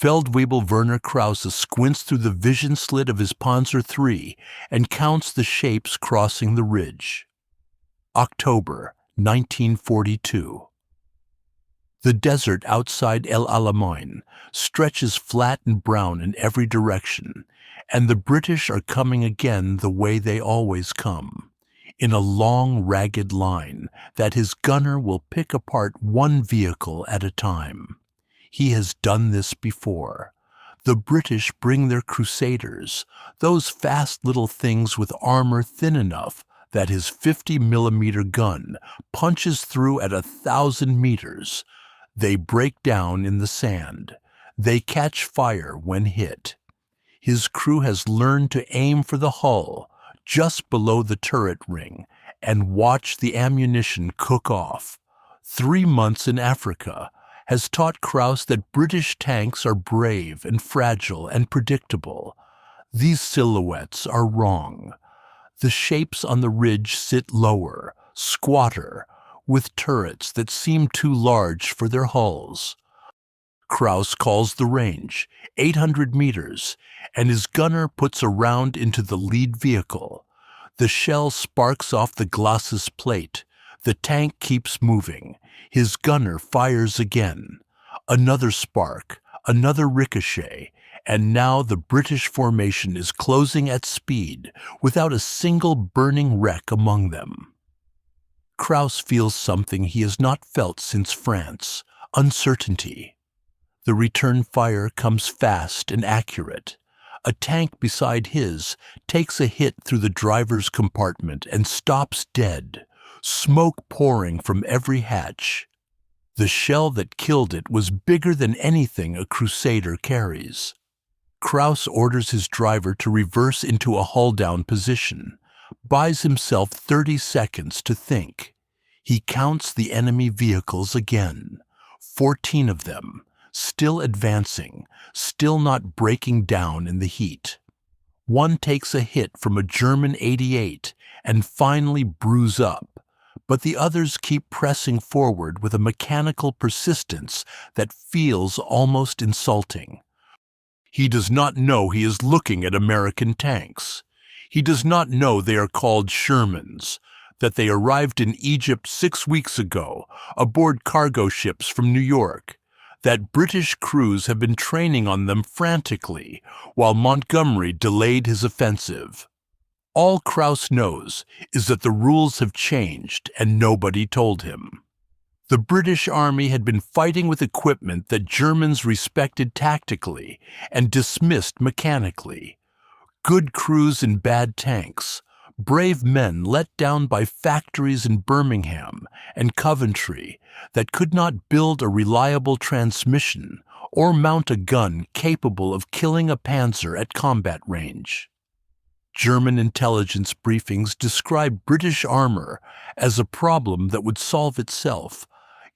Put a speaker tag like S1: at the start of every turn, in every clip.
S1: Feldwebel Werner Krause squints through the vision slit of his Panzer III and counts the shapes crossing the ridge. October 1942. The desert outside El Alamein stretches flat and brown in every direction, and the British are coming again the way they always come, in a long, ragged line that his gunner will pick apart one vehicle at a time. He has done this before. The British bring their Crusaders, those fast little things with armor thin enough that his 50-millimeter gun punches through at 1,000 meters. They break down in the sand. They catch fire when hit. His crew has learned to aim for the hull, just below the turret ring, and watch the ammunition cook off. 3 months in Africa has taught Krause that British tanks are brave and fragile and predictable. These silhouettes are wrong. The shapes on the ridge sit lower, squatter, with turrets that seem too large for their hulls. Krause calls the range, 800 meters, and his gunner puts a round into the lead vehicle. The shell sparks off the glacis plate. The tank keeps moving. His gunner fires again. Another spark, another ricochet, and now the British formation is closing at speed, without a single burning wreck among them. Krause feels something he has not felt since France: uncertainty. The return fire comes fast and accurate. A tank beside his takes a hit through the driver's compartment and stops dead, smoke pouring from every hatch. The shell that killed it was bigger than anything a Crusader carries. Krause orders his driver to reverse into a hull-down position, buys himself 30 seconds to think. He counts the enemy vehicles again, 14 of them, still advancing, still not breaking down in the heat. One takes a hit from a German 88 and finally bruise up, but the others keep pressing forward with a mechanical persistence that feels almost insulting. He does not know he is looking at American tanks. He does not know they are called Shermans, that they arrived in Egypt 6 weeks ago aboard cargo ships from New York, that British crews have been training on them frantically while Montgomery delayed his offensive. All Krause knows is that the rules have changed and nobody told him. The British Army had been fighting with equipment that Germans respected tactically and dismissed mechanically. Good crews in bad tanks, brave men let down by factories in Birmingham and Coventry that could not build a reliable transmission or mount a gun capable of killing a panzer at combat range. German intelligence briefings described British armor as a problem that would solve itself.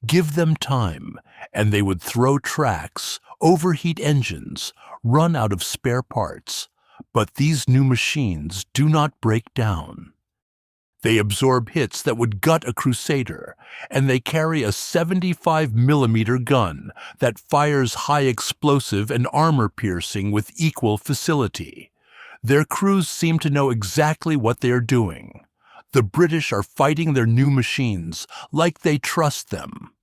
S1: Give them time, and they would throw tracks, overheat engines, run out of spare parts. But these new machines do not break down. They absorb hits that would gut a Crusader, and they carry a 75-millimeter gun that fires high explosive and armor-piercing with equal facility. Their crews seem to know exactly what they are doing. The British are fighting their new machines like they trust them.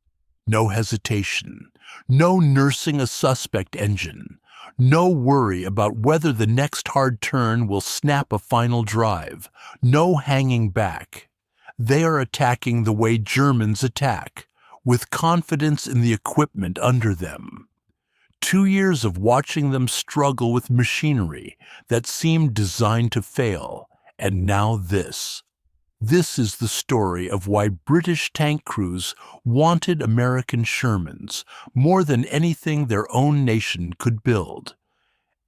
S1: No hesitation, no nursing a suspect engine, no worry about whether the next hard turn will snap a final drive, no hanging back. They are attacking the way Germans attack, with confidence in the equipment under them. 2 years of watching them struggle with machinery that seemed designed to fail, and now this. This is the story of why British tank crews wanted American Shermans more than anything their own nation could build,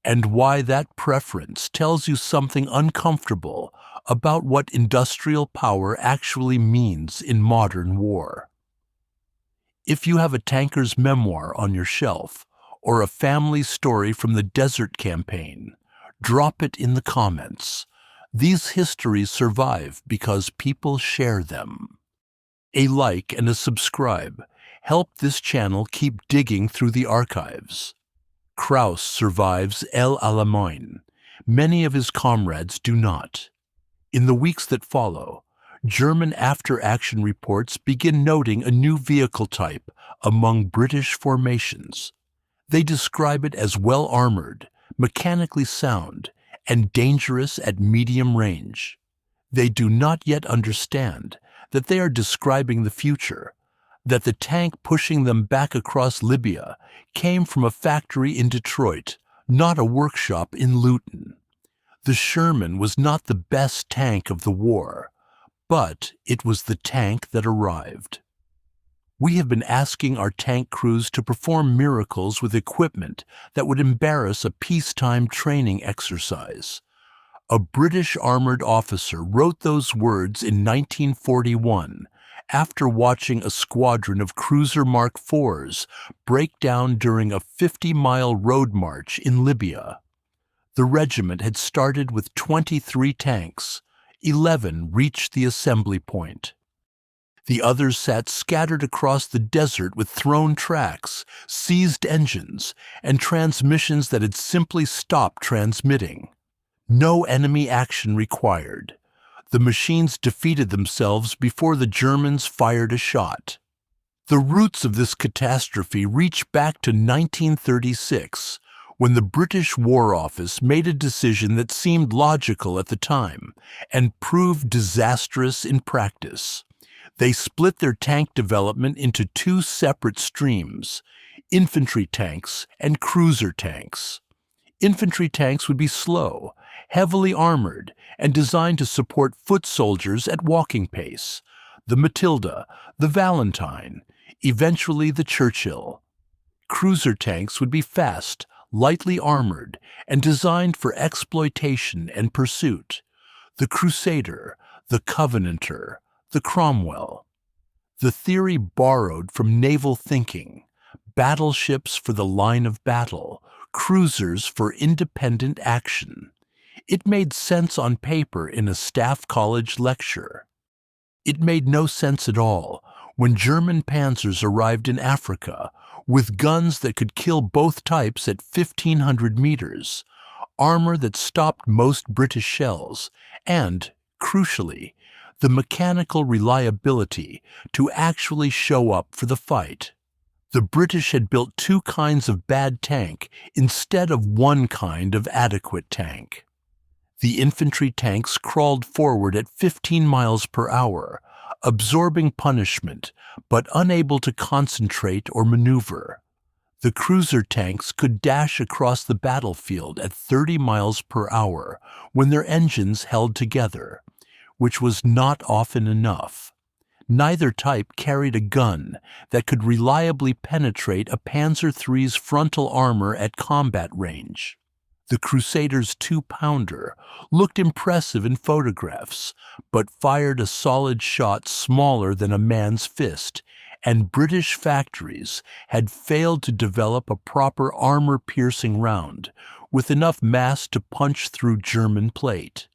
S1: and why that preference tells you something uncomfortable about what industrial power actually means in modern war. If you have a tanker's memoir on your shelf, or a family story from the Desert Campaign, drop it in the comments. These histories survive because people share them. A like and a subscribe help this channel keep digging through the archives. Kraus survives El Alamein. Many of his comrades do not. In the weeks that follow, German after-action reports begin noting a new vehicle type among British formations. They describe it as well-armored, mechanically sound, and dangerous at medium range. They do not yet understand that they are describing the future, that the tank pushing them back across Libya came from a factory in Detroit, not a workshop in Luton. The Sherman was not the best tank of the war, but it was the tank that arrived. We have been asking our tank crews to perform miracles with equipment that would embarrass a peacetime training exercise. A British armored officer wrote those words in 1941 after watching a squadron of cruiser Mark IVs break down during a 50-mile road march in Libya. The regiment had started with 23 tanks. 11 reached the assembly point. The others sat scattered across the desert with thrown tracks, seized engines, and transmissions that had simply stopped transmitting. No enemy action required. The machines defeated themselves before the Germans fired a shot. The roots of this catastrophe reach back to 1936, when the British War Office made a decision that seemed logical at the time and proved disastrous in practice. They split their tank development into two separate streams: infantry tanks and cruiser tanks. Infantry tanks would be slow, heavily armored, and designed to support foot soldiers at walking pace: the Matilda, the Valentine, eventually the Churchill. Cruiser tanks would be fast, lightly armored, and designed for exploitation and pursuit: the Crusader, the Covenanter, the Cromwell. The theory borrowed from naval thinking: battleships for the line of battle, cruisers for independent action. It made sense on paper in a staff college lecture. It made no sense at all when German panzers arrived in Africa with guns that could kill both types at 1,500 meters, armor that stopped most British shells, and, crucially, the mechanical reliability to actually show up for the fight. The British had built two kinds of bad tank instead of one kind of adequate tank. The infantry tanks crawled forward at 15 miles per hour, absorbing punishment but unable to concentrate or maneuver. The cruiser tanks could dash across the battlefield at 30 miles per hour when their engines held together, which was not often enough. Neither type carried a gun that could reliably penetrate a Panzer III's frontal armor at combat range. The Crusader's 2-pounder looked impressive in photographs, but fired a solid shot smaller than a man's fist, and British factories had failed to develop a proper armor-piercing round with enough mass to punch through German plate.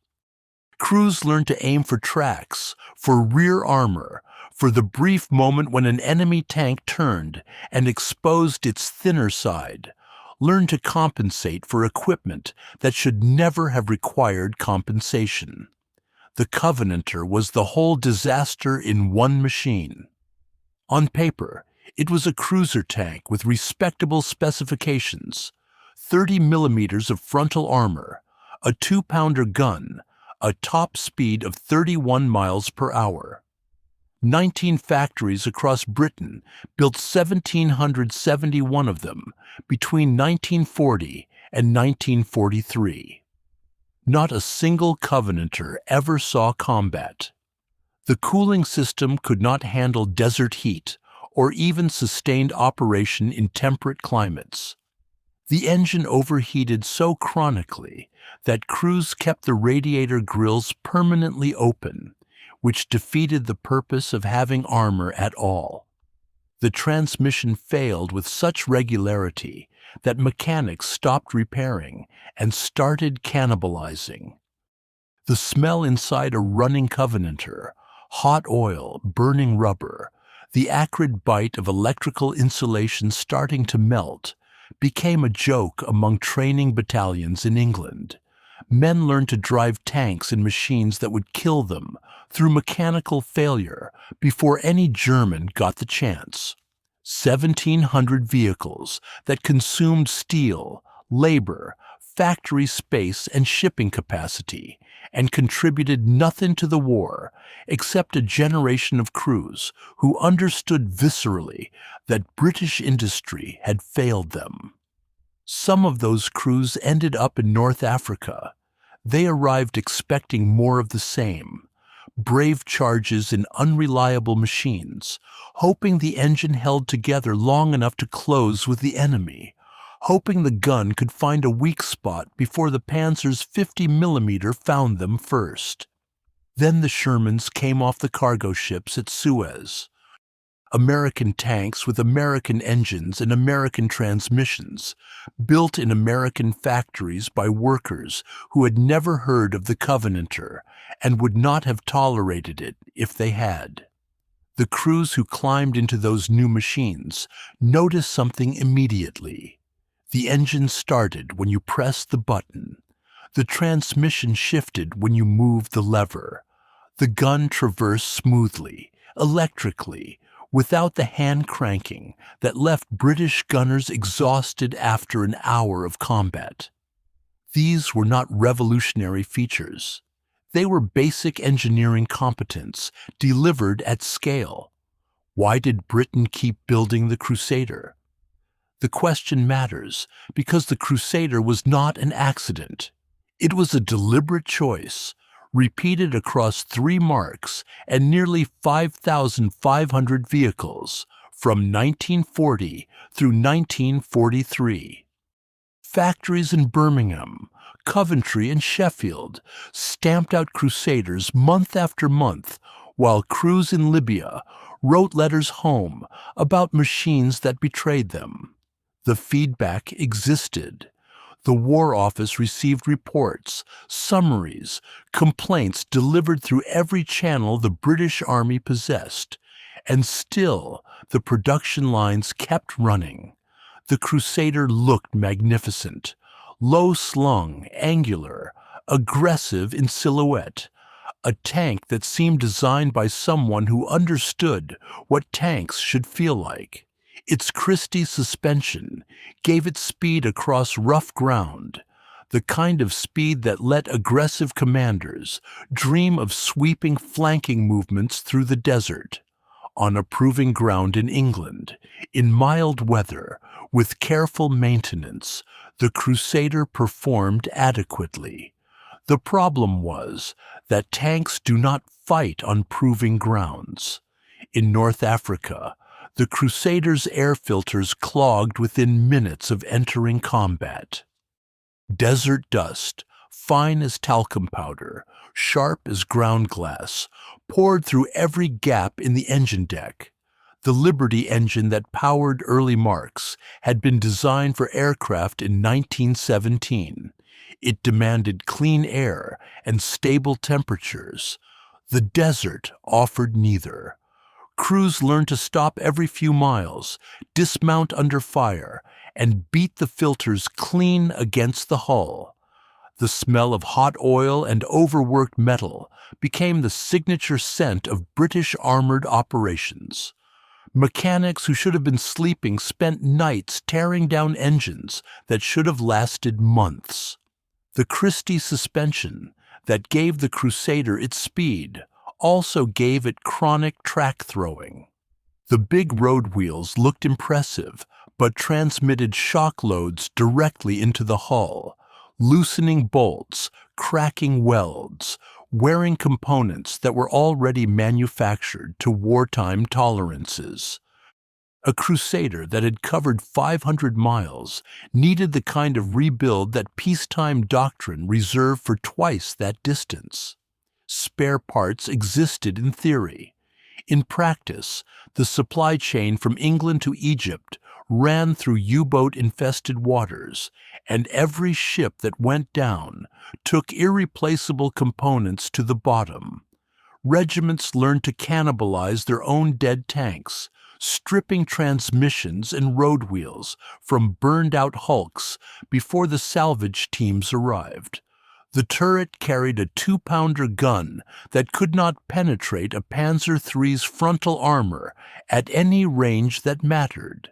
S1: Crews learned to aim for tracks, for rear armor, for the brief moment when an enemy tank turned and exposed its thinner side, learned to compensate for equipment that should never have required compensation. The Covenanter was the whole disaster in one machine. On paper, it was a cruiser tank with respectable specifications: 30 millimeters of frontal armor, a 2-pounder gun, a top speed of 31 miles per hour. 19 factories across Britain built 1,771 of them between 1940 and 1943. Not a single Covenanter ever saw combat. The cooling system could not handle desert heat or even sustained operation in temperate climates. The engine overheated so chronically that crews kept the radiator grills permanently open, which defeated the purpose of having armor at all. The transmission failed with such regularity that mechanics stopped repairing and started cannibalizing. The smell inside a running Covenanter, hot oil, burning rubber, the acrid bite of electrical insulation starting to melt, became a joke among training battalions in England. Men learned to drive tanks and machines that would kill them through mechanical failure before any German got the chance. 1,700 vehicles that consumed steel, labor, factory space, and shipping capacity, and contributed nothing to the war except a generation of crews who understood viscerally that British industry had failed them. Some of those crews ended up in North Africa. They arrived expecting more of the same. Brave charges in unreliable machines, hoping the engine held together long enough to close with the enemy, hoping the gun could find a weak spot before the Panzer's 50mm found them first. Then the Shermans came off the cargo ships at Suez. American tanks with American engines and American transmissions, built in American factories by workers who had never heard of the Covenanter and would not have tolerated it if they had. The crews who climbed into those new machines noticed something immediately. The engine started when you pressed the button. The transmission shifted when you moved the lever. The gun traversed smoothly, electrically, without the hand cranking that left British gunners exhausted after an hour of combat. These were not revolutionary features. They were basic engineering competence delivered at scale. Why did Britain keep building the Crusader? The question matters because the Crusader was not an accident. It was a deliberate choice, repeated across 3 marks and nearly 5,500 vehicles from 1940 through 1943. Factories in Birmingham, Coventry, and Sheffield stamped out Crusaders month after month, while crews in Libya wrote letters home about machines that betrayed them. The feedback existed. The War Office received reports, summaries, complaints delivered through every channel the British Army possessed, and still the production lines kept running. The Crusader looked magnificent, low-slung, angular, aggressive in silhouette, a tank that seemed designed by someone who understood what tanks should feel like. Its Christie suspension gave it speed across rough ground, the kind of speed that let aggressive commanders dream of sweeping flanking movements through the desert. On approving ground in England, in mild weather, with careful maintenance, the Crusader performed adequately. The problem was that tanks do not fight on proving grounds. In North Africa, the Crusader's air filters clogged within minutes of entering combat. Desert dust, fine as talcum powder, sharp as ground glass, poured through every gap in the engine deck. The Liberty engine that powered early marks had been designed for aircraft in 1917. It demanded clean air and stable temperatures. The desert offered neither. Crews learned to stop every few miles, dismount under fire, and beat the filters clean against the hull. The smell of hot oil and overworked metal became the signature scent of British armoured operations. Mechanics who should have been sleeping spent nights tearing down engines that should have lasted months. The Christie suspension that gave the Crusader its speed also gave it chronic track throwing. The big road wheels looked impressive, but transmitted shock loads directly into the hull, loosening bolts, cracking welds, wearing components that were already manufactured to wartime tolerances. A Crusader that had covered 500 miles needed the kind of rebuild that peacetime doctrine reserved for twice that distance. Spare parts existed in theory. In practice, the supply chain from England to Egypt ran through U-boat-infested waters, and every ship that went down took irreplaceable components to the bottom. Regiments learned to cannibalize their own dead tanks, stripping transmissions and road wheels from burned-out hulks before the salvage teams arrived. The turret carried a 2-pounder gun that could not penetrate a Panzer III's frontal armor at any range that mattered.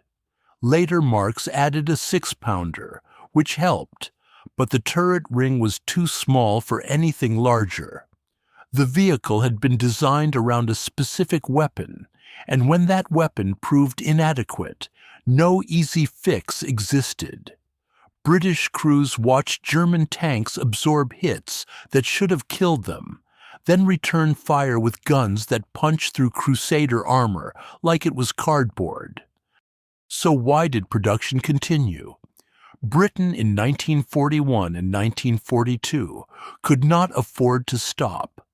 S1: Later marks added a 6-pounder, which helped, but the turret ring was too small for anything larger. The vehicle had been designed around a specific weapon, and when that weapon proved inadequate, no easy fix existed. British crews watched German tanks absorb hits that should have killed them, then return fire with guns that punched through Crusader armor like it was cardboard. So why did production continue? Britain in 1941 and 1942 could not afford to stop.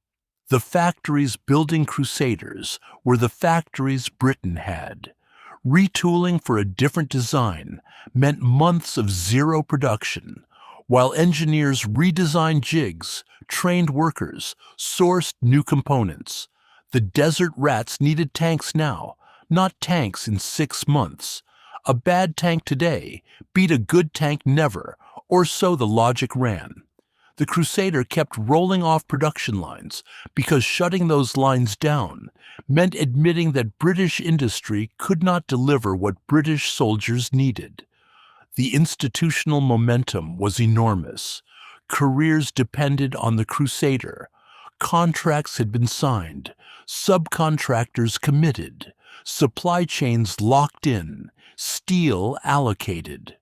S1: The factories building Crusaders were the factories Britain had. Retooling for a different design meant months of zero production, while engineers redesigned jigs, trained workers, sourced new components. The desert rats needed tanks now, not tanks in 6 months. A bad tank today beat a good tank never, or so the logic ran. The Crusader kept rolling off production lines because shutting those lines down meant admitting that British industry could not deliver what British soldiers needed. The institutional momentum was enormous. Careers depended on the Crusader. Contracts had been signed, subcontractors committed, supply chains locked in, steel allocated.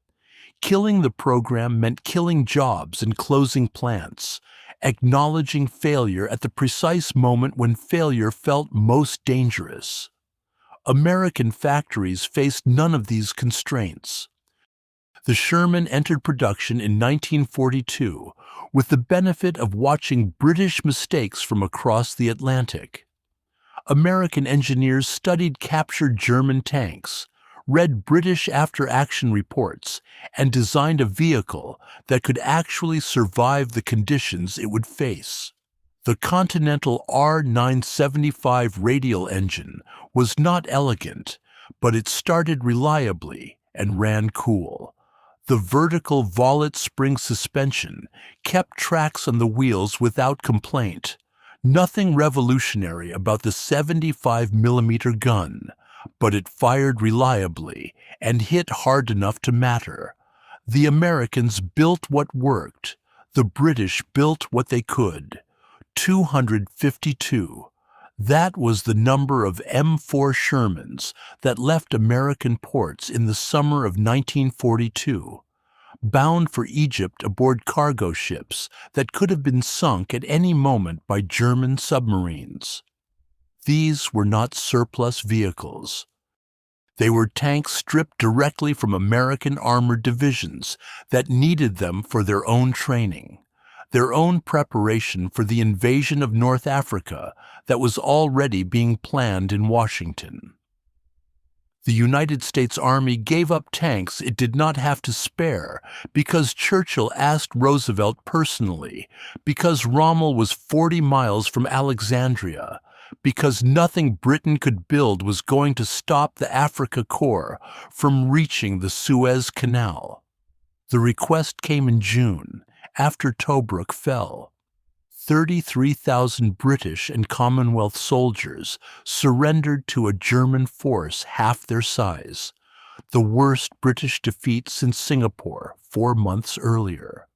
S1: Killing the program meant killing jobs and closing plants, acknowledging failure at the precise moment when failure felt most dangerous. American factories faced none of these constraints. The Sherman entered production in 1942 with the benefit of watching British mistakes from across the Atlantic. American engineers studied captured German tanks, read British after-action reports, and designed a vehicle that could actually survive the conditions it would face. The Continental R975 radial engine was not elegant, but it started reliably and ran cool. The vertical Vollet spring suspension kept tracks on the wheels without complaint. Nothing revolutionary about the 75mm gun, but it fired reliably and hit hard enough to matter. The Americans built what worked. The British built what they could. 252. That was the number of M4 Shermans that left American ports in the summer of 1942, bound for Egypt aboard cargo ships that could have been sunk at any moment by German submarines. These were not surplus vehicles. They were tanks stripped directly from American armored divisions that needed them for their own training, their own preparation for the invasion of North Africa that was already being planned in Washington. The United States Army gave up tanks it did not have to spare because Churchill asked Roosevelt personally, because Rommel was 40 miles from Alexandria, because nothing Britain could build was going to stop the Afrika Korps from reaching the Suez Canal. The request came in June, after Tobruk fell. 33,000 British and Commonwealth soldiers surrendered to a German force half their size, the worst British defeat since Singapore 4 months earlier.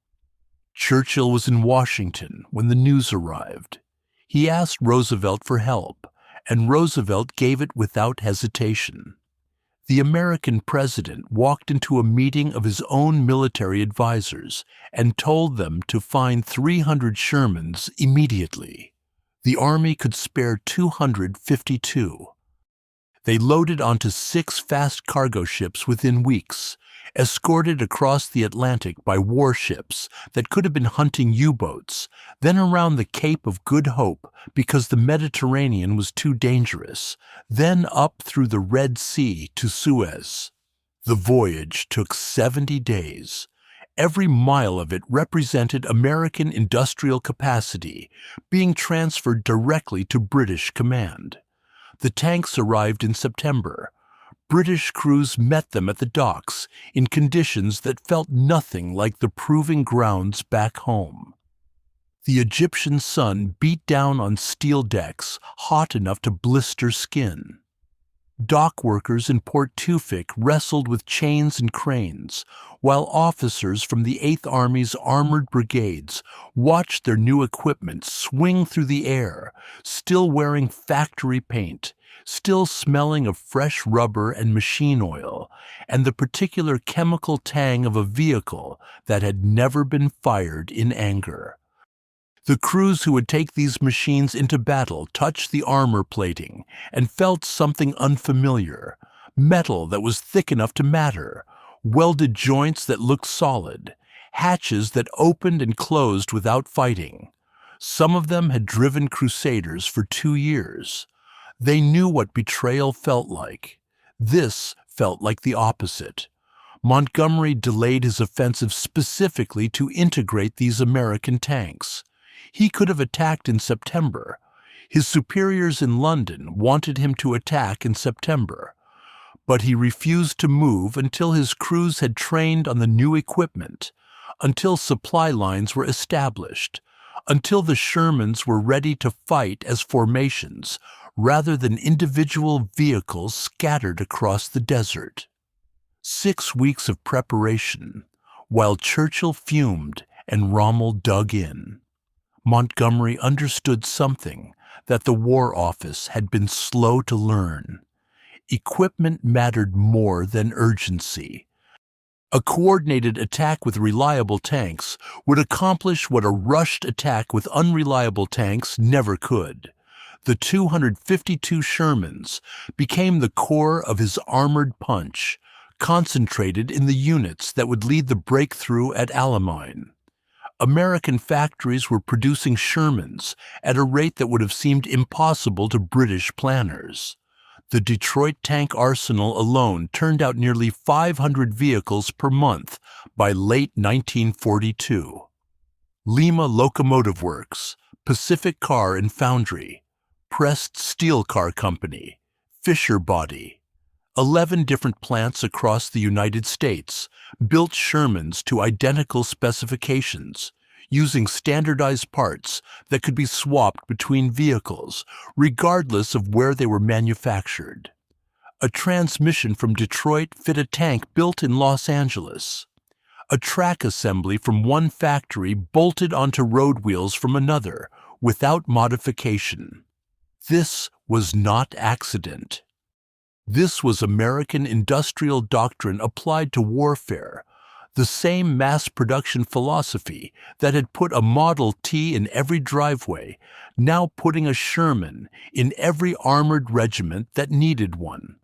S1: Churchill was in Washington when the news arrived. He asked Roosevelt for help, and Roosevelt gave it without hesitation. The American president walked into a meeting of his own military advisors and told them to find 300 Shermans immediately. The Army could spare 252. They loaded onto 6 fast cargo ships within weeks, escorted across the Atlantic by warships that could have been hunting U-boats, then around the Cape of Good Hope because the Mediterranean was too dangerous, then up through the Red Sea to Suez. The voyage took 70 days. Every mile of it represented American industrial capacity being transferred directly to British command. The tanks arrived in September. British crews met them at the docks in conditions that felt nothing like the proving grounds back home. The Egyptian sun beat down on steel decks, hot enough to blister skin. Dock workers in Port Tewfik wrestled with chains and cranes, while officers from the 8th Army's armored brigades watched their new equipment swing through the air, still wearing factory paint, still smelling of fresh rubber and machine oil, and the particular chemical tang of a vehicle that had never been fired in anger. The crews who would take these machines into battle touched the armor plating and felt something unfamiliar, metal that was thick enough to matter, welded joints that looked solid, hatches that opened and closed without fighting. Some of them had driven Crusaders for 2 years. They knew what betrayal felt like. This felt like the opposite. Montgomery delayed his offensive specifically to integrate these American tanks. He could have attacked in September. His superiors in London wanted him to attack in September. But he refused to move until his crews had trained on the new equipment, until supply lines were established, until the Shermans were ready to fight as formations rather than individual vehicles scattered across the desert. 6 weeks of preparation, while Churchill fumed and Rommel dug in. Montgomery understood something that the War Office had been slow to learn. Equipment mattered more than urgency. A coordinated attack with reliable tanks would accomplish what a rushed attack with unreliable tanks never could. The 252 Shermans became the core of his armored punch, concentrated in the units that would lead the breakthrough at Alamein. American factories were producing Shermans at a rate that would have seemed impossible to British planners. The Detroit tank arsenal alone turned out nearly 500 vehicles per month by late 1942. Lima Locomotive Works, Pacific Car and Foundry, Pressed Steel Car Company, Fisher Body, 11 different plants across the United States built Shermans to identical specifications, using standardized parts that could be swapped between vehicles, regardless of where they were manufactured. A transmission from Detroit fit a tank built in Los Angeles. A track assembly from one factory bolted onto road wheels from another, without modification. This was not accident. This was American industrial doctrine applied to warfare, the same mass production philosophy that had put a Model T in every driveway, now putting a Sherman in every armored regiment that needed one.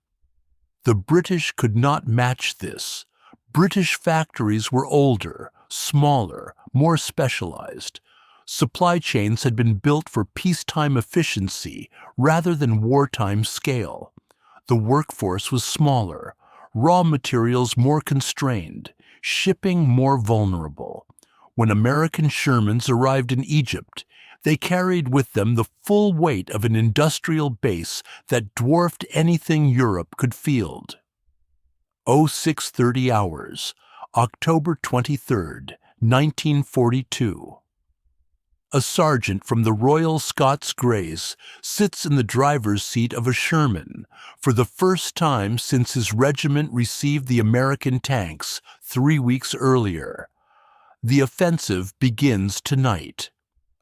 S1: The British could not match this. British factories were older, smaller, more specialized. Supply chains had been built for peacetime efficiency rather than wartime scale. The workforce was smaller, raw materials more constrained, shipping more vulnerable. When American Shermans arrived in Egypt, they carried with them the full weight of an industrial base that dwarfed anything Europe could field. 0630 hours, October 23, 1942. A sergeant from the Royal Scots Greys sits in the driver's seat of a Sherman for the first time since his regiment received the American tanks 3 weeks earlier. The offensive begins tonight.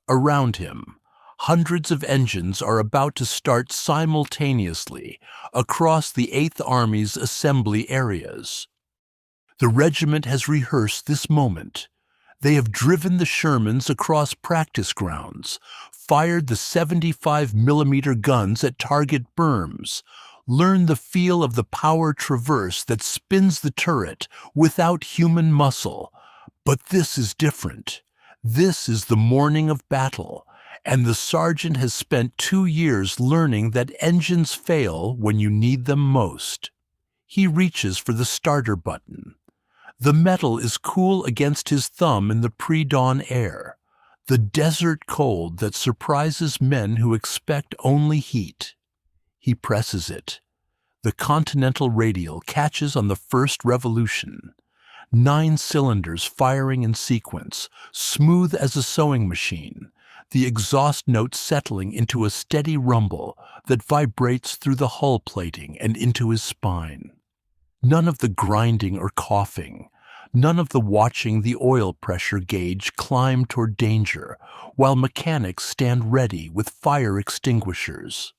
S1: Around him, hundreds of engines are about to start simultaneously across the 8th Army's assembly areas. The regiment has rehearsed this moment. They have driven the Shermans across practice grounds, fired the 75mm guns at target berms, learned the feel of the power traverse that spins the turret without human muscle. But this is different. This is the morning of battle, and the sergeant has spent 2 years learning that engines fail when you need them most. He reaches for the starter button. The metal is cool against his thumb in the pre-dawn air, the desert cold that surprises men who expect only heat. He presses it. The Continental Radial catches on the first revolution. 9 cylinders firing in sequence, smooth as a sewing machine, the exhaust note settling into a steady rumble that vibrates through the hull plating and into his spine. None of the grinding or coughing, none of the watching the oil pressure gauge climb toward danger, while mechanics stand ready with fire extinguishers.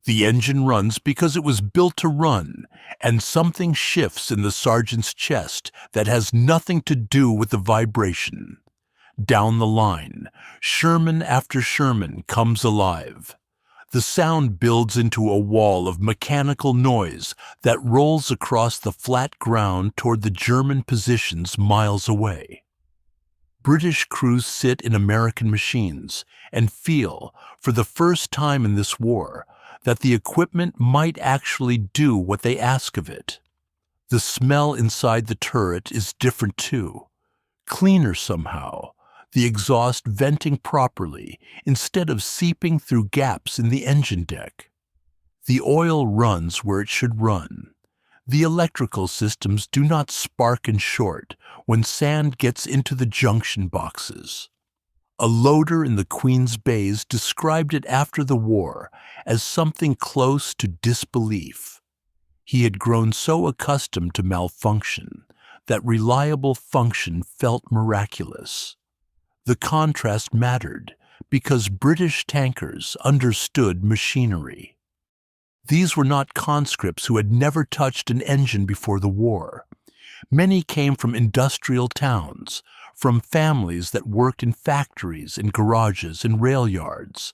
S1: The engine runs because it was built to run, and something shifts in the sergeant's chest that has nothing to do with the vibration. Down the line, Sherman after Sherman comes alive. The sound builds into a wall of mechanical noise that rolls across the flat ground toward the German positions miles away. British crews sit in American machines and feel, for the first time in this war, that the equipment might actually do what they ask of it. The smell inside the turret is different too. Cleaner somehow, the exhaust venting properly instead of seeping through gaps in the engine deck. The oil runs where it should run. The electrical systems do not spark and short when sand gets into the junction boxes. A loader in the Queen's Bays described it after the war as something close to disbelief. He had grown so accustomed to malfunction that reliable function felt miraculous. The contrast mattered because British tankers understood machinery. These were not conscripts who had never touched an engine before the war. Many came from industrial towns, from families that worked in factories and garages and rail yards.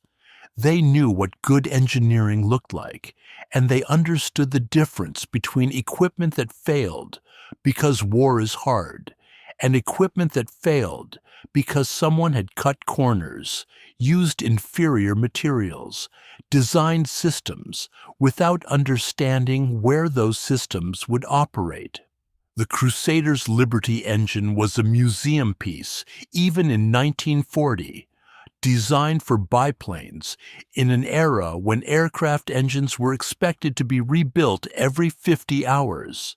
S1: They knew what good engineering looked like, and they understood the difference between equipment that failed because war is hard, and equipment that failed because someone had cut corners, used inferior materials, designed systems without understanding where those systems would operate. The Crusader's Liberty engine was a museum piece, even in 1940, designed for biplanes in an era when aircraft engines were expected to be rebuilt every 50 hours.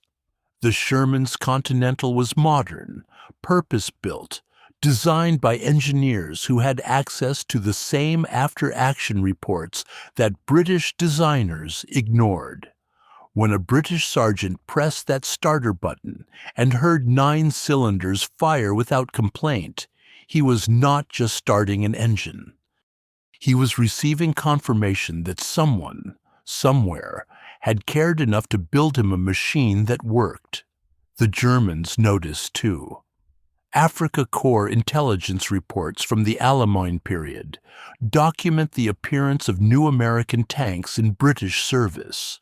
S1: The Sherman's Continental was modern, purpose-built, designed by engineers who had access to the same after-action reports that British designers ignored. When a British sergeant pressed that starter button and heard 9 cylinders fire without complaint, he was not just starting an engine. He was receiving confirmation that someone, somewhere, had cared enough to build him a machine that worked. The Germans noticed too. Afrika Korps intelligence reports from the Alamein period document the appearance of new American tanks in British service.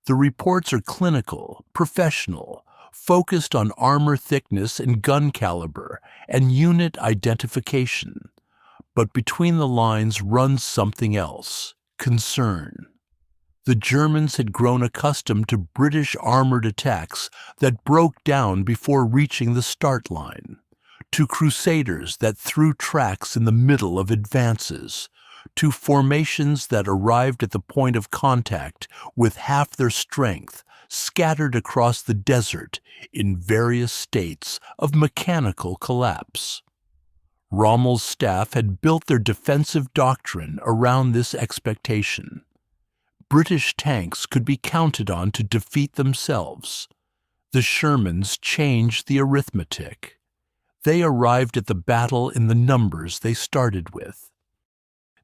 S1: The reports are clinical, professional, focused on armor thickness and gun caliber and unit identification. But between the lines runs something else: concern. The Germans had grown accustomed to British armored attacks that broke down before reaching the start line, to Crusaders that threw tracks in the middle of advances, to formations that arrived at the point of contact with half their strength scattered across the desert in various states of mechanical collapse. Rommel's staff had built their defensive doctrine around this expectation. British tanks could be counted on to defeat themselves. The Shermans changed the arithmetic. They arrived at the battle in the numbers they started with.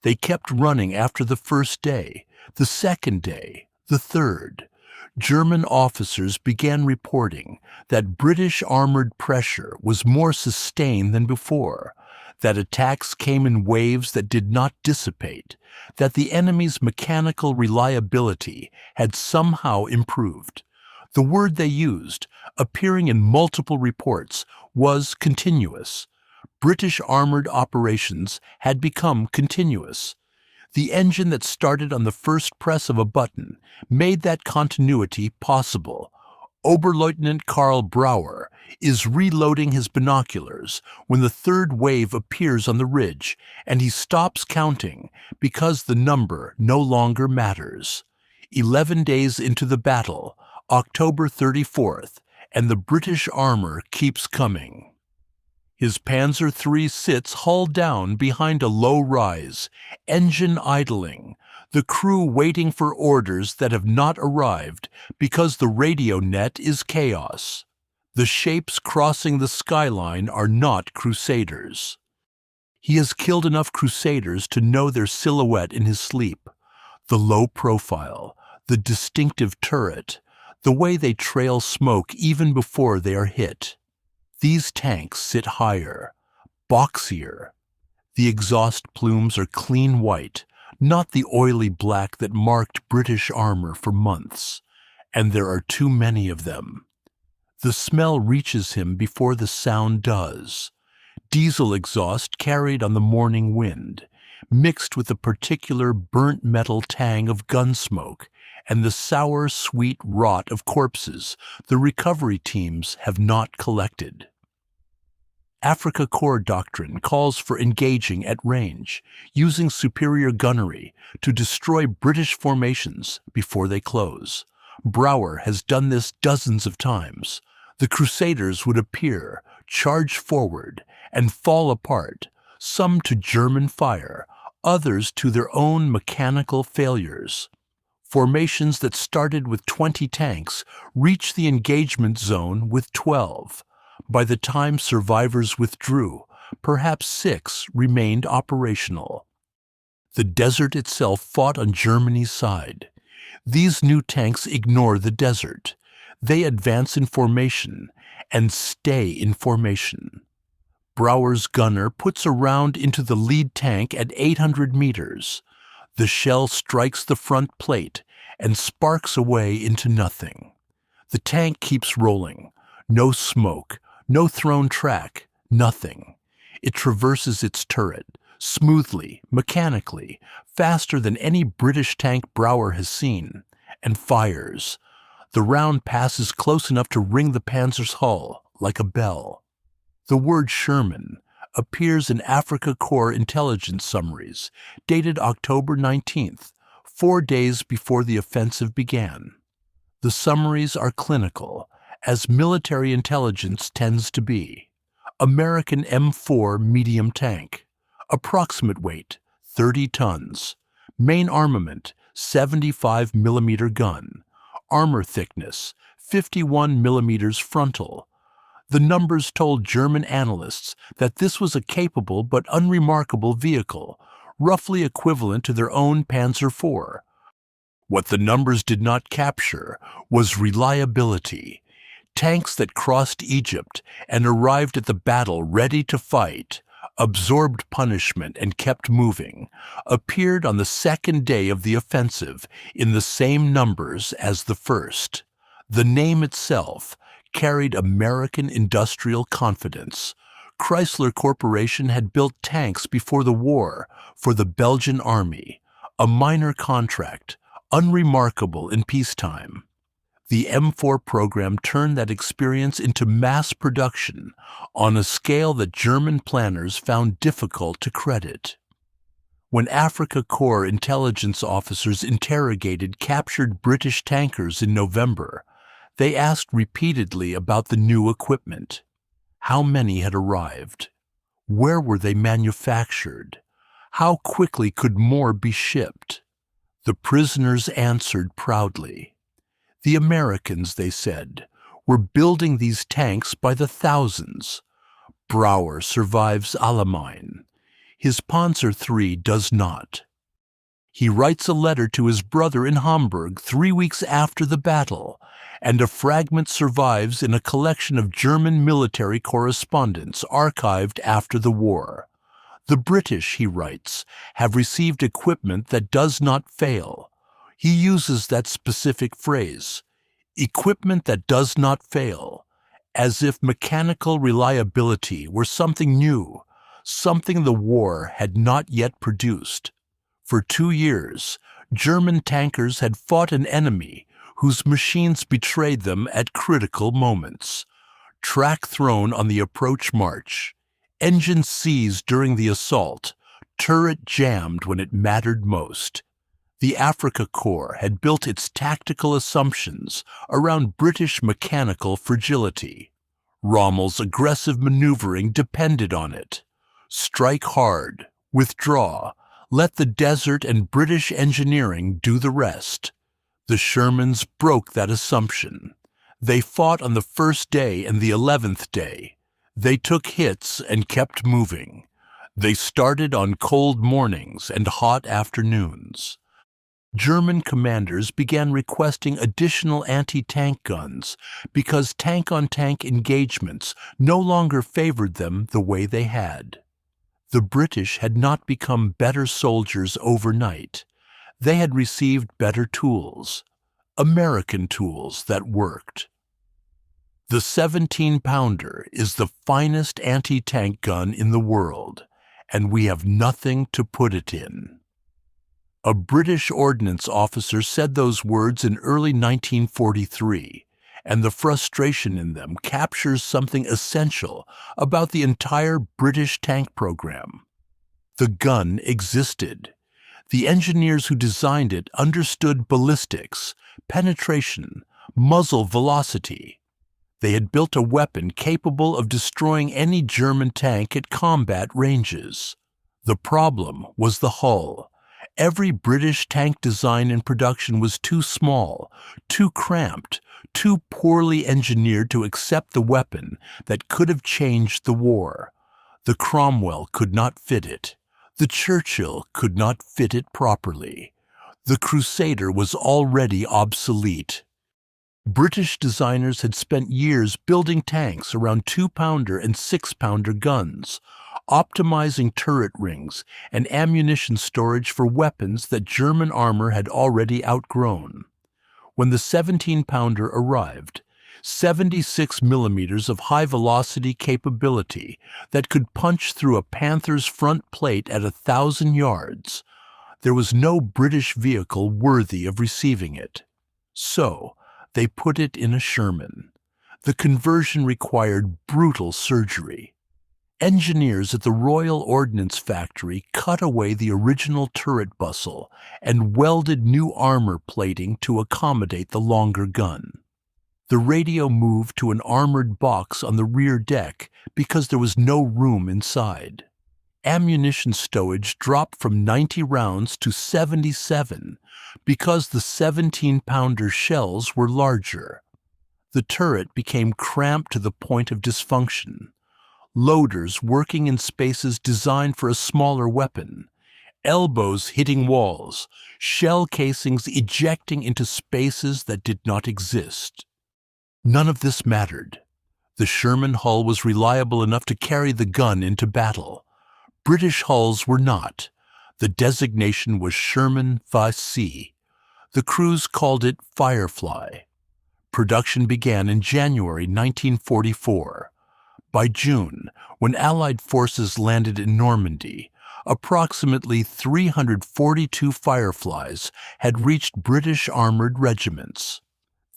S1: They kept running after the first day, the second day, the third. German officers began reporting that British armored pressure was more sustained than before, that attacks came in waves that did not dissipate, that the enemy's mechanical reliability had somehow improved. The word they used, appearing in multiple reports, was continuous. British armored operations had become continuous. The engine that started on the first press of a button made that continuity possible. Oberleutnant Karl Brauer is reloading his binoculars when the third wave appears on the ridge, and he stops counting because the number no longer matters. 11 days into the battle, October 34th, and the British armor keeps coming. His Panzer III sits hull down behind a low rise, engine idling, the crew waiting for orders that have not arrived because the radio net is chaos. The shapes crossing the skyline are not Crusaders. He has killed enough Crusaders to know their silhouette in his sleep. The low profile, the distinctive turret, the way they trail smoke even before they are hit. These tanks sit higher, boxier. The exhaust plumes are clean white, not the oily black that marked British armor for months, and there are too many of them. The smell reaches him before the sound does. Diesel exhaust carried on the morning wind, mixed with the particular burnt metal tang of gun smoke and the sour, sweet rot of corpses the recovery teams have not collected. Afrika Korps doctrine calls for engaging at range, using superior gunnery to destroy British formations before they close. Brouwer has done this dozens of times. The Crusaders would appear, charge forward, and fall apart, some to German fire, others to their own mechanical failures. Formations that started with 20 tanks reached the engagement zone with 12. By the time survivors withdrew, perhaps 6 remained operational. The desert itself fought on Germany's side. These new tanks ignore the desert. They advance in formation and stay in formation. Brouwer's gunner puts a round into the lead tank at 800 meters. The shell strikes the front plate and sparks away into nothing. The tank keeps rolling. No smoke, no thrown track, nothing. It traverses its turret, smoothly, mechanically, faster than any British tank Brouwer has seen, and fires. The round passes close enough to ring the Panzer's hull, like a bell. The word Sherman appears in Afrika Korps intelligence summaries, dated October 19th, 4 days before the offensive began. The summaries are clinical, as military intelligence tends to be. American M4 medium tank. Approximate weight, 30 tons. Main armament, 75 millimeter gun. Armor thickness, 51 millimeters frontal. The numbers told German analysts that this was a capable but unremarkable vehicle, roughly equivalent to their own Panzer IV. What the numbers did not capture was reliability. Tanks that crossed Egypt and arrived at the battle ready to fight, absorbed punishment and kept moving, appeared on the second day of the offensive in the same numbers as the first. The name itself carried American industrial confidence. Chrysler Corporation had built tanks before the war for the Belgian army, a minor contract, unremarkable in peacetime. The M4 program turned that experience into mass production on a scale that German planners found difficult to credit. When Afrika Korps intelligence officers interrogated captured British tankers in November, they asked repeatedly about the new equipment. How many had arrived? Where were they manufactured? How quickly could more be shipped? The prisoners answered proudly. The Americans, they said, were building these tanks by the thousands. Brouwer survives Alamein. His Panzer III does not. He writes a letter to his brother in Hamburg 3 weeks after the battle, and a fragment survives in a collection of German military correspondence archived after the war. The British, he writes, have received equipment that does not fail. He uses that specific phrase, equipment that does not fail, as if mechanical reliability were something new, something the war had not yet produced. For 2 years, German tankers had fought an enemy whose machines betrayed them at critical moments. Track thrown on the approach march, engine seized during the assault, turret jammed when it mattered most. The Afrika Korps had built its tactical assumptions around British mechanical fragility. Rommel's aggressive maneuvering depended on it. Strike hard, withdraw, let the desert and British engineering do the rest. The Shermans broke that assumption. They fought on the first day and the 11th day. They took hits and kept moving. They started on cold mornings and hot afternoons. German commanders began requesting additional anti-tank guns because tank-on-tank engagements no longer favored them the way they had. The British had not become better soldiers overnight. They had received better tools, American tools that worked. The 17-pounder is the finest anti-tank gun in the world, and we have nothing to put it in. A British ordnance officer said those words in early 1943, and the frustration in them captures something essential about the entire British tank program. The gun existed. The engineers who designed it understood ballistics, penetration, muzzle velocity. They had built a weapon capable of destroying any German tank at combat ranges. The problem was the hull. Every British tank design in production was too small, too cramped, too poorly engineered to accept the weapon that could have changed the war. The Cromwell could not fit it. The Churchill could not fit it properly. The Crusader was already obsolete. British designers had spent years building tanks around 2-pounder and 6-pounder guns, optimizing turret rings and ammunition storage for weapons that German armor had already outgrown. When the 17-pounder arrived, 76 millimeters of high-velocity capability that could punch through a Panther's front plate at 1,000 yards, there was no British vehicle worthy of receiving it. So, they put it in a Sherman. The conversion required brutal surgery. Engineers at the Royal Ordnance Factory cut away the original turret bustle and welded new armor plating to accommodate the longer gun. The radio moved to an armored box on the rear deck because there was no room inside. Ammunition stowage dropped from 90 rounds to 77 because the 17-pounder shells were larger. The turret became cramped to the point of dysfunction. Loaders working in spaces designed for a smaller weapon, elbows hitting walls, shell casings ejecting into spaces that did not exist. None of this mattered. The Sherman hull was reliable enough to carry the gun into battle. British hulls were not. The designation was Sherman C. The crews called it Firefly. Production began in January 1944. By June, when Allied forces landed in Normandy, approximately 342 Fireflies had reached British armoured regiments.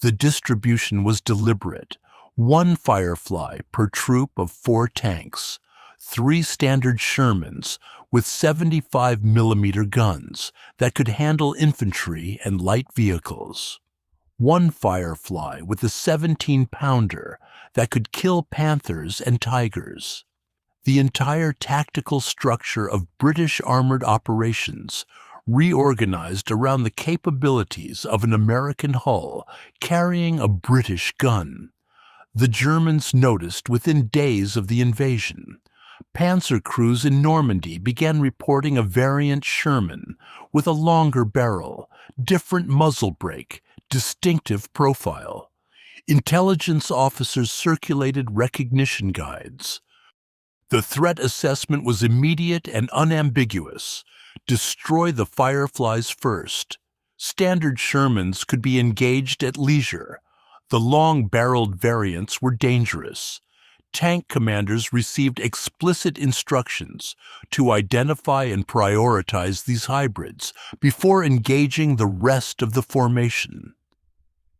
S1: The distribution was deliberate. 1 Firefly per troop of 4 tanks. 3 standard Shermans with 75mm guns that could handle infantry and light vehicles. 1 Firefly with a 17-pounder that could kill panthers and tigers. The entire tactical structure of British armored operations reorganized around the capabilities of an American hull carrying a British gun. The Germans noticed within days of the invasion. Panzer crews in Normandy began reporting a variant Sherman with a longer barrel, different muzzle brake, distinctive profile. Intelligence officers circulated recognition guides. The threat assessment was immediate and unambiguous. Destroy the Fireflies first. Standard Shermans could be engaged at leisure. The long-barreled variants were dangerous. Tank commanders received explicit instructions to identify and prioritize these hybrids before engaging the rest of the formation.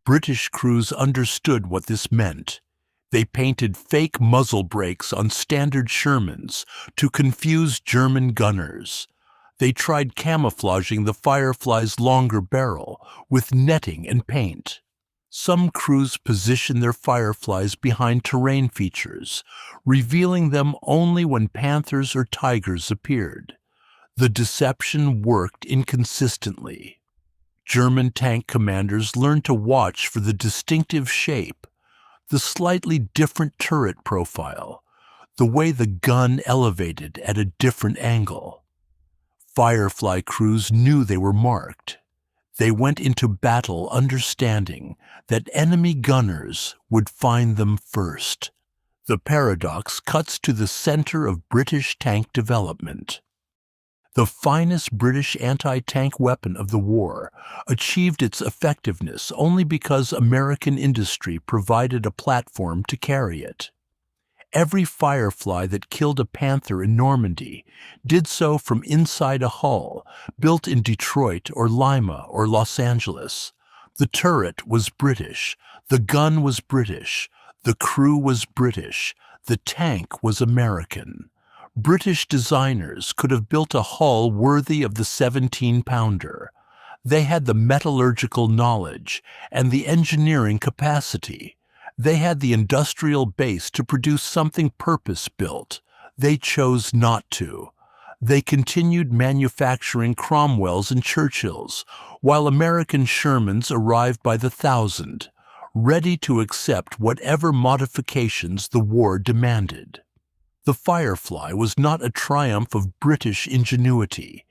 S1: British crews understood what this meant. They painted fake muzzle brakes on standard Shermans to confuse German gunners. They tried camouflaging the Firefly's longer barrel with netting and paint. Some crews positioned their Fireflies behind terrain features, revealing them only when panthers or tigers appeared. The deception worked inconsistently. German tank commanders learned to watch for the distinctive shape, the slightly different turret profile, the way the gun elevated at a different angle. Firefly crews knew they were marked. They went into battle understanding that enemy gunners would find them first. The paradox cuts to the center of British tank development. The finest British anti-tank weapon of the war achieved its effectiveness only because American industry provided a platform to carry it. Every Firefly that killed a panther in Normandy did so from inside a hull built in Detroit or Lima or Los Angeles. The turret was British, the gun was British, the crew was British, the tank was American. British designers could have built a hull worthy of the 17-pounder. They had the metallurgical knowledge and the engineering capacity. They had the industrial base to produce something purpose-built. They chose not to. They continued manufacturing Cromwells and Churchills, while American Shermans arrived by the thousand, ready to accept whatever modifications the war demanded. The Firefly was not a triumph of British ingenuity.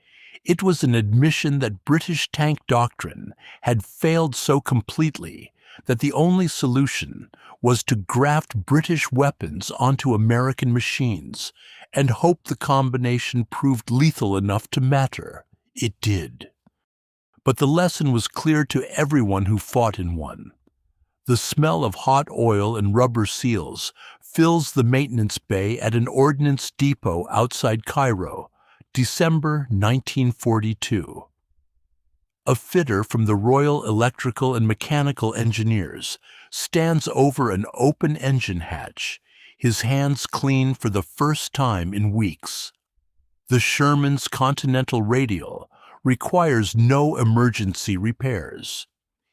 S1: It was an admission that British tank doctrine had failed so completely that the only solution was to graft British weapons onto American machines and hope the combination proved lethal enough to matter. It did. But the lesson was clear to everyone who fought in one. The smell of hot oil and rubber seals fills the maintenance bay at an ordnance depot outside Cairo, December 1942. A fitter from the Royal Electrical and Mechanical Engineers stands over an open engine hatch, his hands clean for the first time in weeks. The Sherman's Continental Radial requires no emergency repairs.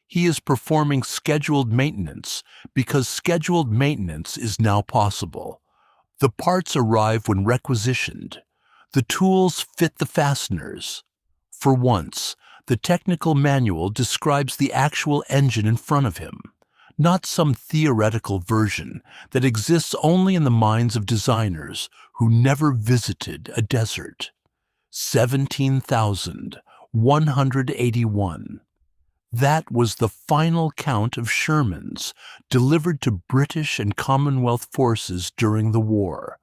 S1: He is performing scheduled maintenance because scheduled maintenance is now possible. The parts arrive when requisitioned. The tools fit the fasteners. For once, the technical manual describes the actual engine in front of him, not some theoretical version that exists only in the minds of designers who never visited a desert. 17,181. That was the final count of Shermans delivered to British and Commonwealth forces during the war.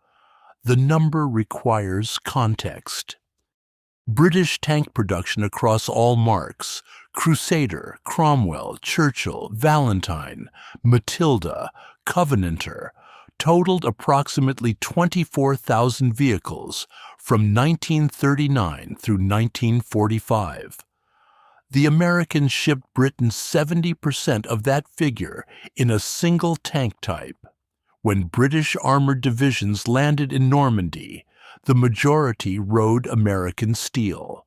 S1: The number requires context. British tank production across all marks, Crusader, Cromwell, Churchill, Valentine, Matilda, Covenanter, totaled approximately 24,000 vehicles from 1939 through 1945. The Americans shipped Britain 70% of that figure in a single tank type. When British armored divisions landed in Normandy, the majority rode American steel.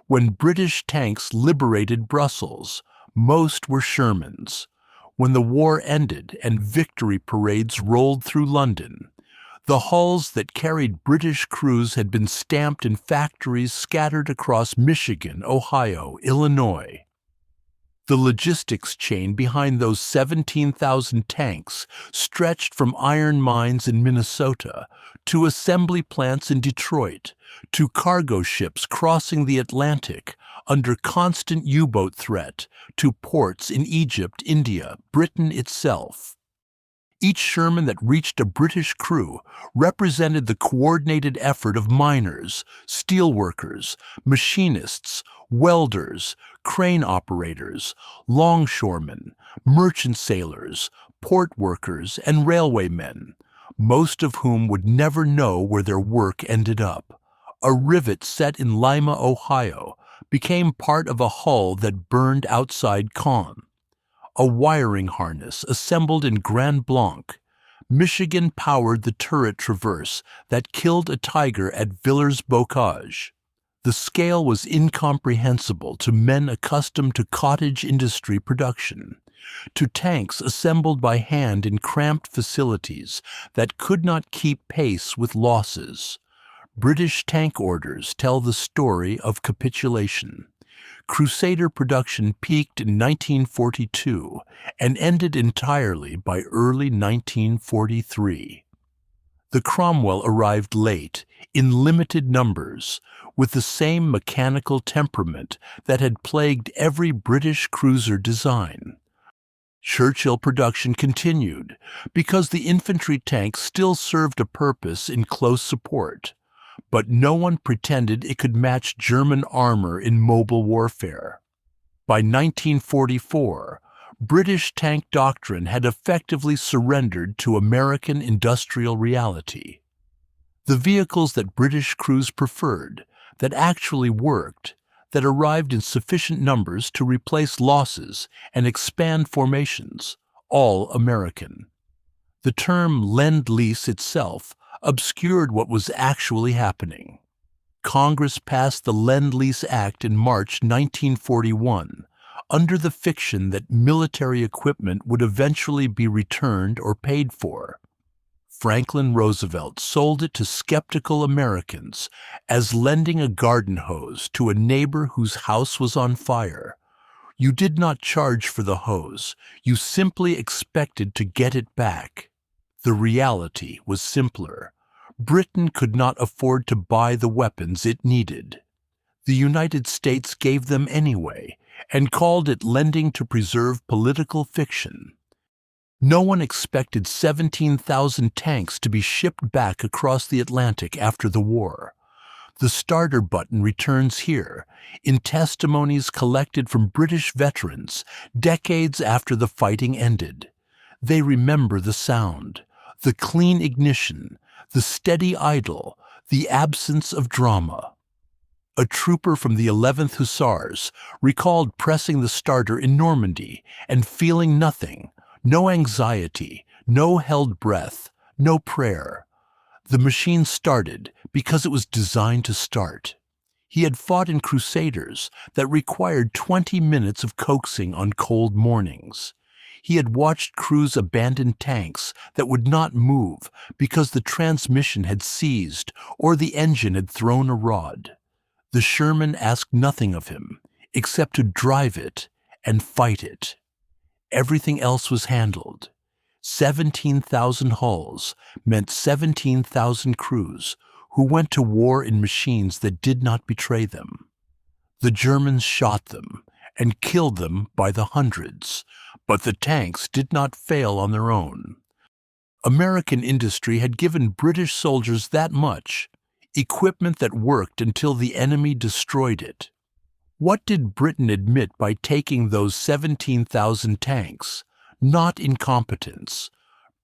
S1: When British tanks liberated Brussels, most were Shermans. When the war ended and victory parades rolled through London, the hulls that carried British crews had been stamped in factories scattered across Michigan, Ohio, Illinois. The logistics chain behind those 17,000 tanks stretched from iron mines in Minnesota to assembly plants in Detroit to cargo ships crossing the Atlantic under constant U-boat threat to ports in Egypt, India, Britain itself. Each Sherman that reached a British crew represented the coordinated effort of miners, steelworkers, machinists, welders, crane operators, longshoremen, merchant sailors, port workers, and railwaymen, most of whom would never know where their work ended up. A rivet set in Lima, Ohio, became part of a hull that burned outside Caen. A wiring harness assembled in Grand Blanc, Michigan powered the turret traverse that killed a tiger at Villers-Bocage. The scale was incomprehensible to men accustomed to cottage industry production, to tanks assembled by hand in cramped facilities that could not keep pace with losses. British tank orders tell the story of capitulation. Crusader production peaked in 1942 and ended entirely by early 1943. The Cromwell arrived late, in limited numbers, with the same mechanical temperament that had plagued every British cruiser design. Churchill production continued because the infantry tank still served a purpose in close support, but no one pretended it could match German armor in mobile warfare. By 1944, British tank doctrine had effectively surrendered to American industrial reality. The vehicles that British crews preferred, that actually worked, that arrived in sufficient numbers to replace losses and expand formations, all American. The term Lend-Lease itself obscured what was actually happening. Congress passed the Lend-Lease Act in March 1941, under the fiction that military equipment would eventually be returned or paid for. Franklin Roosevelt sold it to skeptical Americans as lending a garden hose to a neighbor whose house was on fire. You did not charge for the hose, you simply expected to get it back. The reality was simpler. Britain could not afford to buy the weapons it needed. The United States gave them anyway, and called it lending to preserve political fiction. No one expected 17,000 tanks to be shipped back across the Atlantic after the war. The starter button returns here, in testimonies collected from British veterans decades after the fighting ended. They remember the sound, the clean ignition, the steady idle, the absence of drama. A trooper from the 11th Hussars recalled pressing the starter in Normandy and feeling nothing, no anxiety, no held breath, no prayer. The machine started because it was designed to start. He had fought in Crusaders that required 20 minutes of coaxing on cold mornings. He had watched crews abandon tanks that would not move because the transmission had seized or the engine had thrown a rod. The Sherman asked nothing of him except to drive it and fight it. Everything else was handled. 17,000 hulls meant 17,000 crews who went to war in machines that did not betray them. The Germans shot them and killed them by the hundreds, but the tanks did not fail on their own. American industry had given British soldiers that much, equipment that worked until the enemy destroyed it. What did Britain admit by taking those 17,000 tanks? Not incompetence.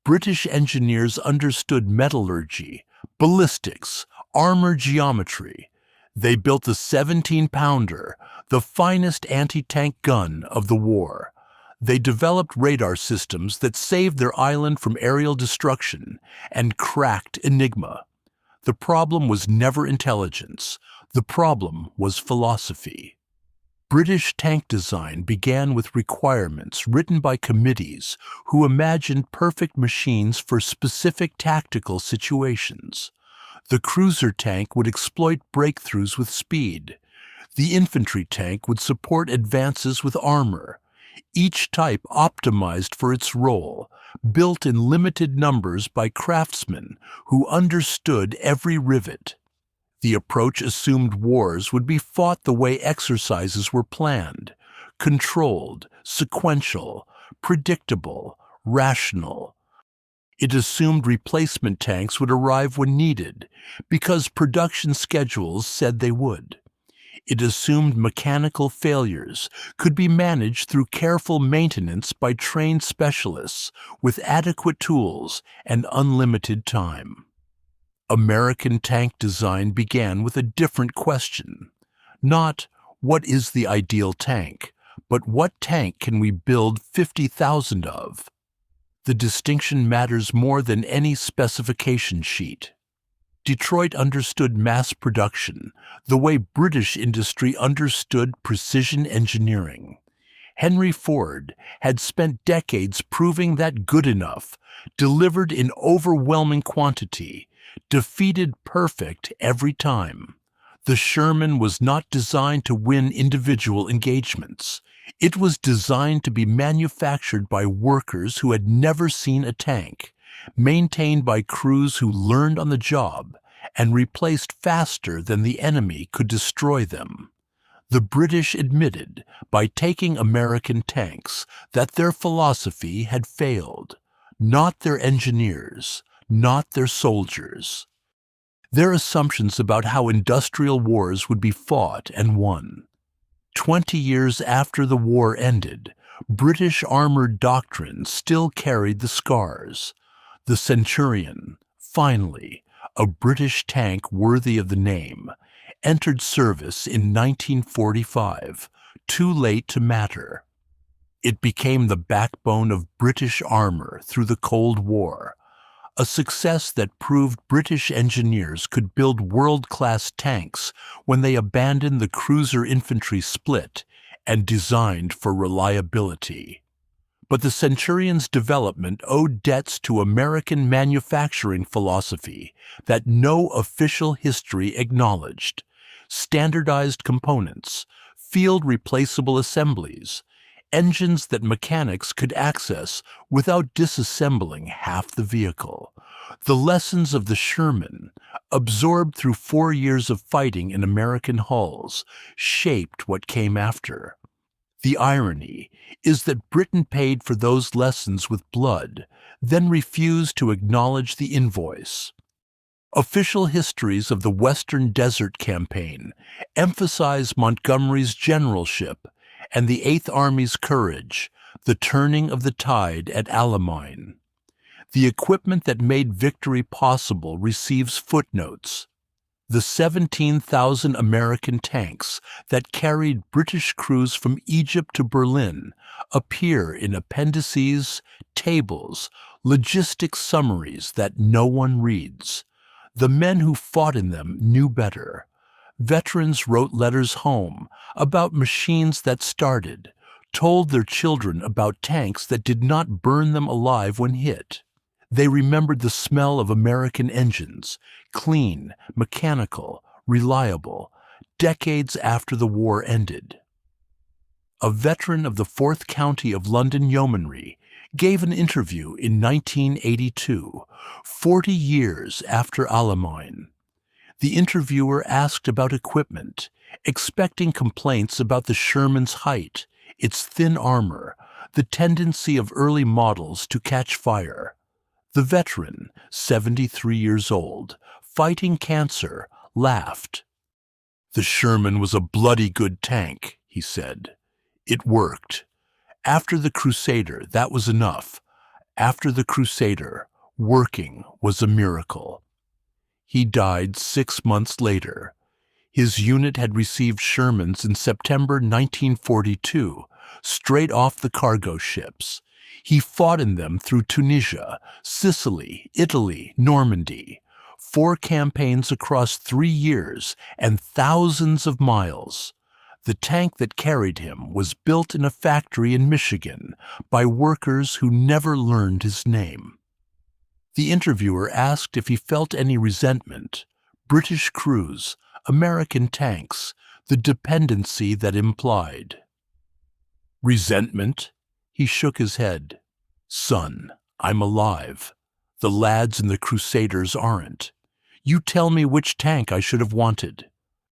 S1: British engineers understood metallurgy, ballistics, armor geometry. They built the 17-pounder, the finest anti-tank gun of the war. They developed radar systems that saved their island from aerial destruction and cracked Enigma. The problem was never intelligence. The problem was philosophy. British tank design began with requirements written by committees who imagined perfect machines for specific tactical situations. The cruiser tank would exploit breakthroughs with speed. The infantry tank would support advances with armor. Each type optimized for its role, built in limited numbers by craftsmen who understood every rivet. The approach assumed wars would be fought the way exercises were planned, controlled, sequential, predictable, rational. It assumed replacement tanks would arrive when needed, because production schedules said they would. It assumed mechanical failures could be managed through careful maintenance by trained specialists with adequate tools and unlimited time. American tank design began with a different question. Not, what is the ideal tank, but what tank can we build 50,000 of? The distinction matters more than any specification sheet. Detroit understood mass production the way British industry understood precision engineering. Henry Ford had spent decades proving that good enough, delivered in overwhelming quantity, defeated perfect every time. The Sherman was not designed to win individual engagements. It was designed to be manufactured by workers who had never seen a tank, maintained by crews who learned on the job, and replaced faster than the enemy could destroy them. The British admitted, by taking American tanks, that their philosophy had failed. Not their engineers, not their soldiers. Their assumptions about how industrial wars would be fought and won. 20 years after the war ended, British armoured doctrine still carried the scars. The Centurion, finally, a British tank worthy of the name, entered service in 1945, too late to matter. It became the backbone of British armour through the Cold War, a success that proved British engineers could build world-class tanks when they abandoned the cruiser infantry split and designed for reliability. But the Centurion's development owed debts to American manufacturing philosophy that no official history acknowledged: standardized components, field-replaceable assemblies, engines that mechanics could access without disassembling half the vehicle. The lessons of the Sherman, absorbed through 4 years of fighting in American hulls, shaped what came after. The irony is that Britain paid for those lessons with blood, then refused to acknowledge the invoice. Official histories of the Western Desert Campaign emphasize Montgomery's generalship and the Eighth Army's courage, the turning of the tide at Alamein. The equipment that made victory possible receives footnotes. The 17,000 American tanks that carried British crews from Egypt to Berlin appear in appendices, tables, logistics summaries that no one reads. The men who fought in them knew better. Veterans wrote letters home about machines that started, told their children about tanks that did not burn them alive when hit. They remembered the smell of American engines, clean, mechanical, reliable, decades after the war ended. A veteran of the 4th County of London Yeomanry gave an interview in 1982, 40 years after Alamein. The interviewer asked about equipment, expecting complaints about the Sherman's height, its thin armor, the tendency of early models to catch fire. The veteran, 73 years old, fighting cancer, laughed. "The Sherman was a bloody good tank," he said. "It worked. After the Crusader, that was enough. After the Crusader, working was a miracle." He died 6 months later. His unit had received Shermans in September 1942, straight off the cargo ships. He fought in them through Tunisia, Sicily, Italy, Normandy. 4 campaigns across 3 years and thousands of miles. The tank that carried him was built in a factory in Michigan by workers who never learned his name. The interviewer asked if he felt any resentment. British crews, American tanks, the dependency that implied. "Resentment?" He shook his head. "Son, I'm alive. The lads in the Crusaders aren't. You tell me which tank I should have wanted."